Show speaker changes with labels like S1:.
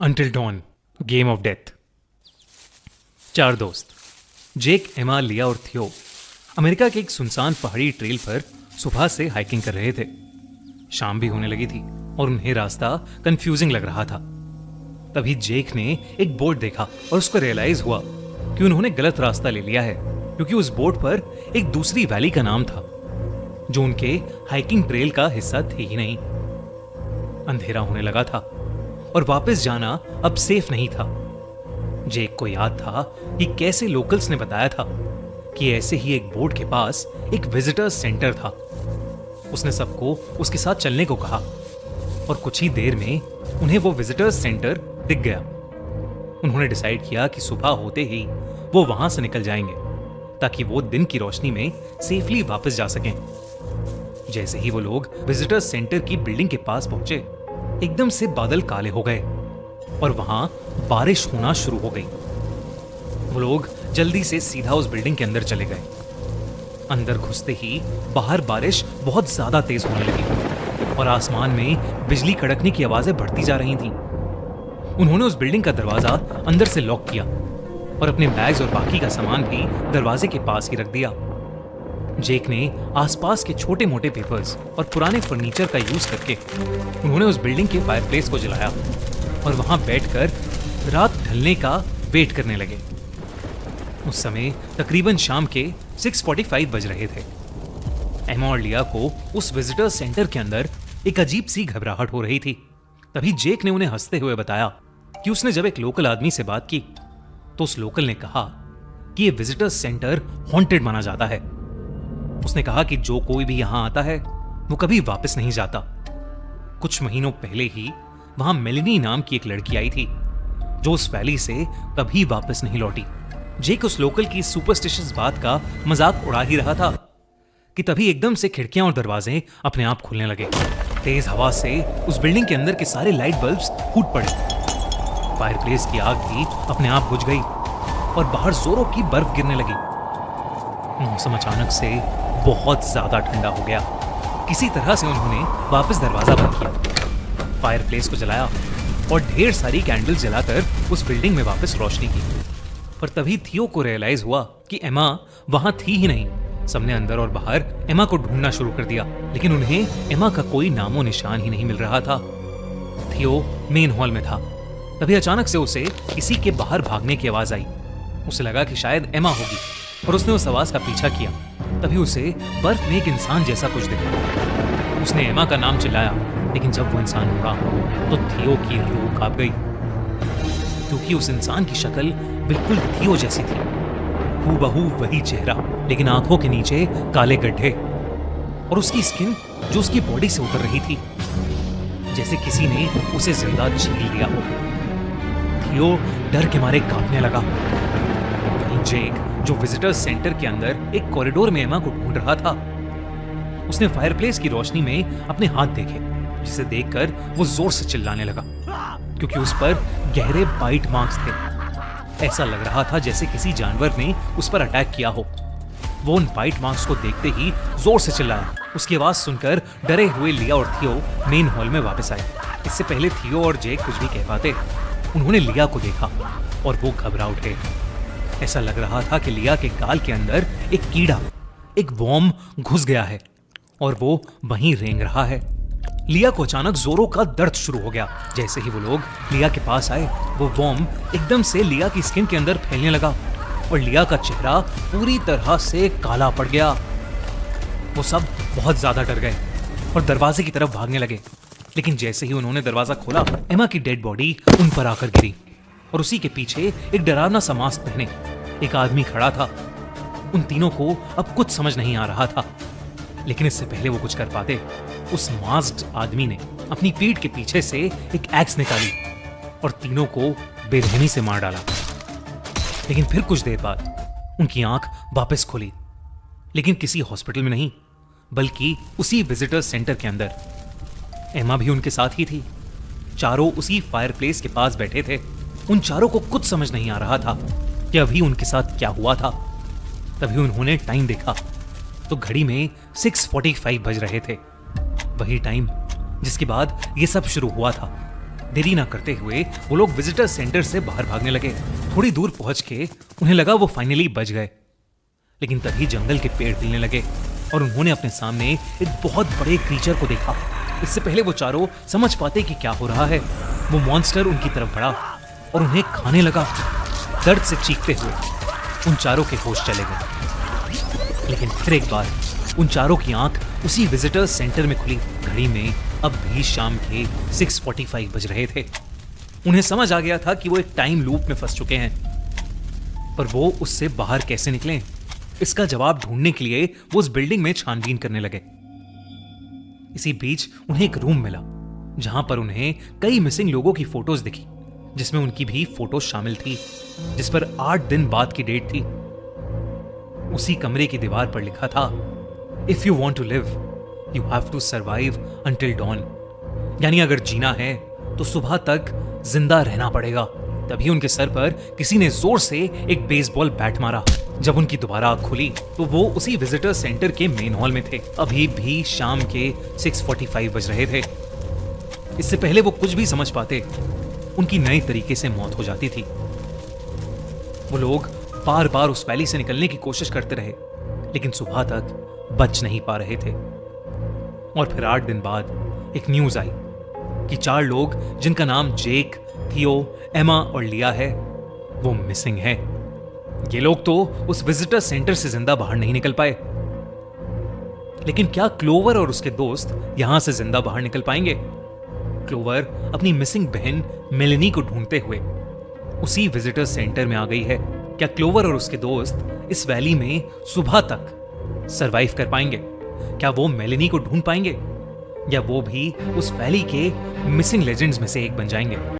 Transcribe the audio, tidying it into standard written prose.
S1: Until dawn, game of death. चार दोस्त जेक, एमा, लिया और थियो अमेरिका के एक सुनसान पहाड़ी ट्रेल पर सुबह से हाइकिंग कर रहे थे। शाम भी होने लगी थी और उन्हें रास्ता कंफ्यूजिंग लग रहा था। तभी जेक ने एक बोर्ड देखा और उसको रियलाइज हुआ कि उन्होंने गलत रास्ता ले लिया है, क्योंकि उस बोर्ड पर एक दूसरी वैली का नाम था जो उनके हाइकिंग ट्रेल का हिस्सा थी ही नहीं। अंधेरा होने लगा था और वापस जाना अब सेफ नहीं था। जेक को याद था कि कैसे लोकल्स ने बताया था कि ऐसे ही एक बोर्ड के पास एक विजिटर्स सेंटर था। उसने सबको उसके साथ चलने को कहा और कुछ ही देर में उन्हें वो विजिटर्स सेंटर दिख गया। उन्होंने डिसाइड किया कि सुबह होते ही वो वहां से निकल जाएंगे ताकि वो दिन की रोशनी में सेफली वापस जा सकें। जैसे ही वो लोग विजिटर्स सेंटर की बिल्डिंग के पास पहुंचे, एकदम से बादल काले हो गए और वहां बारिश होना शुरू हो गई। वो लोग जल्दी से सीधा उस बिल्डिंग के अंदर चले गए। अंदर घुसते ही बाहर बारिश बहुत ज्यादा तेज होने लगी और आसमान में बिजली कड़कने की आवाजें बढ़ती जा रही थीं। उन्होंने उस बिल्डिंग का दरवाजा अंदर से लॉक किया और अपने बैग्स और बाकी का सामान भी दरवाजे के पास ही रख दिया। जेक ने आसपास के छोटे मोटे पेपर्स और पुराने फर्नीचर का यूज करके उन्होंने उस बिल्डिंग के फायरप्लेस को जलाया और वहां बैठकर रात ढलने का वेट करने लगे। उस समय तकरीबन शाम के 6:45 बज रहे थे। एमा और लिया को उस विजिटर सेंटर के अंदर एक अजीब सी घबराहट हो रही थी। तभी जेक ने उन्हें हंसते हुए बताया कि उसने जब एक लोकल आदमी से बात की तो उस लोकल ने कहा कि यह विजिटर सेंटर हॉन्टेड माना जाता है। उसने कहा कि जो कोई भी यहां आता है वो कभी वापस नहीं जाता। कुछ महीनों पहले ही वहां मेलिनी नाम की एक लड़की आई थी जो उस वैली से कभी वापस नहीं लौटी। जेक उस लोकल की सुपरस्टिशियस बात का मजाक उड़ा ही रहा था कि तभी एकदम से खिड़कियां और दरवाजे अपने आप खुलने लगे। तेज हवा से उस बिल्डिंग के अंदर के सारे लाइट बल्ब्स फूट पड़े। फायरप्लेस की आग भी अपने आप बुझ गई और बाहर जोरों की बर्फ गिरने लगी। मौसम अचानक से बहुत ज्यादा ठंडा हो गया। किसी तरह से उन्होंने वापस दरवाजा बंद किया, फायरप्लेस को जलाया और ढेर सारी कैंडल्स जलाकर उस बिल्डिंग में वापस रोशनी की। पर तभी थियो को रियलाइज हुआ कि एमा वहां थी ही नहीं। सबने अंदर और बाहर एमा को ढूंढना शुरू कर दिया, लेकिन उन्हें एमा का कोई नामो निशान ही नहीं मिल रहा था। थियो मेन हॉल में था। तभी अचानक से उसे किसी के बाहर भागने की आवाज आई। उसे लगा कि शायद एमा होगी और उसने उस आवाज का पीछा किया। तभी उसे बर्फ में एक इंसान जैसा कुछ दिखा। उसने एमा का नाम चिल्लाया, लेकिन जब वो इंसान मुड़ा तो थियो की रूह कांप गई, क्योंकि उस इंसान की शक्ल बिल्कुल थियो जैसी थी। हूबहू वही चेहरा, लेकिन आंखों के नीचे काले गड्ढे और उसकी स्किन जो उसकी बॉडी से उतर रही थी, जैसे किसी ने उसे जिंदा छील लिया हो। थियो डर के मारे कांपने लगा। वहीं जेक, जो विजिटर्स सेंटर के अंदर एक कॉरिडोर में एमा को ढूंढ रहा था, उसने फायरप्लेस की रोशनी में अपने हाथ देखे, जिसे देखकर वो जोर से चिल्लाने लगा, क्योंकि उस पर गहरे बाइट मार्क्स थे। ऐसा लग रहा था जैसे किसी जानवर ने उस पर अटैक किया हो। वो उन बाइट मार्क्स को देखते ही जोर से चिल्लाया। उसकी आवाज सुनकर डरे हुए लिया और थियो मेन हॉल में वापस आए। इससे पहले थियो और जेक कुछ भी कह पाते, उन्होंने लिया को देखा और वो घबरा उठे। ऐसा लग रहा था कि लिया के गाल के अंदर एक कीड़ा, एक वॉर्म घुस गया है और वो वहीं रेंग रहा है। लिया को अचानक जोरों का दर्द शुरू हो गया। जैसे ही वो लोग लिया के पास आए, वो वॉर्म एकदम से लिया की स्किन के अंदर फैलने लगा और लिया का चेहरा पूरी तरह से काला पड़ गया। वो सब बहुत ज्यादा डर गए और दरवाजे की तरफ भागने लगे, लेकिन जैसे ही उन्होंने दरवाजा खोला, एमा की डेड बॉडी उन पर आकर गिरी और उसी के पीछे एक डरावना सा मास्क पहने एक आदमी खड़ा था। उन तीनों को अब कुछ समझ नहीं आ रहा था, लेकिन इससे पहले वो कुछ कर पाते, उस मास्क्ड आदमी ने अपनी पीठ के पीछे से एक एक्स निकाली और तीनों को बेरहमी से मार डाला। लेकिन फिर कुछ देर बाद उनकी आंख वापस खुली, लेकिन किसी हॉस्पिटल में नहीं, बल्कि उसी विजिटर सेंटर के अंदर। एमा भी उनके साथ ही थी। चारों उसी फायरप्लेस के पास बैठे थे। उन चारों को कुछ समझ नहीं आ रहा था कि अभी उनके साथ क्या हुआ था। तभी उन्होंने टाइम देखा तो घड़ी में 6:45 बज रहे थे, वही टाइम जिसके बाद ये सब शुरू हुआ था। देरी ना करते हुए वो लोग विजिटर सेंटर से बाहर भागने लगे। थोड़ी दूर पहुंच के उन्हें लगा वो फाइनली बच गए, लेकिन तभी जंगल के पेड़ हिलने लगे और उन्होंने अपने सामने एक बहुत बड़े क्रीचर को देखा। इससे पहले वो चारों समझ पाते कि क्या हो रहा है, वो मॉन्स्टर उनकी तरफ बढ़ा और उन्हें खाने लगा। दर्द से चीखते हुए उन चारों के होश चले गए। लेकिन फिर एक बार उन चारों की आंख उसी विजिटर्स सेंटर में खुली। घड़ी में अब भी शाम के 6:45 बज रहे थे। उन्हें समझ आ गया था कि वो एक टाइम लूप में फंस चुके हैं, पर वो उससे बाहर कैसे निकलें, इसका जवाब ढूंढने के लिए वो उस बिल्डिंग में छानबीन करने लगे। इसी बीच उन्हें एक रूम मिला जहां पर उन्हें कई मिसिंग लोगों की फोटोज दिखी, जिसमें उनकी भी फोटोज शामिल थी, जिस पर 8 दिन बाद की डेट थी। उसी कमरे की दीवार पर लिखा था, if you want to live you have to survive until dawn, यानी अगर जीना है तो सुबह तक जिंदा रहना पड़ेगा। तभी उनके सर पर किसी ने जोर से एक बेसबॉल बैट मारा। जब उनकी दोबारा आंख खुली तो वो उसी विजिटर सेंटर के मेन हॉल में थे। अभी भी शाम के 6:45 बज रहे थे। इससे पहले वो कुछ भी समझ पाते, उनकी नए तरीके से मौत हो जाती थी। वो लोग बार बार उस वैली से निकलने की कोशिश करते रहे, लेकिन सुबह तक बच नहीं पा रहे थे। और फिर 8 दिन बाद एक न्यूज आई कि 4 लोग जिनका नाम जेक, थियो, एमा और लिया है, वो मिसिंग हैं। ये लोग तो उस विजिटर सेंटर से जिंदा बाहर नहीं निकल पाए, लेकिन क्या क्लोवर और उसके दोस्त यहां से जिंदा बाहर निकल पाएंगे? क्लोवर अपनी मिसिंग बहन मेलेनी को ढूंढते हुए उसी विजिटर सेंटर में आ गई है। क्या क्लोवर और उसके दोस्त इस वैली में सुबह तक सरवाइव कर पाएंगे? क्या वो मेलेनी को ढूंढ पाएंगे, या वो भी उस वैली के मिसिंग लेजेंड्स में से एक बन जाएंगे?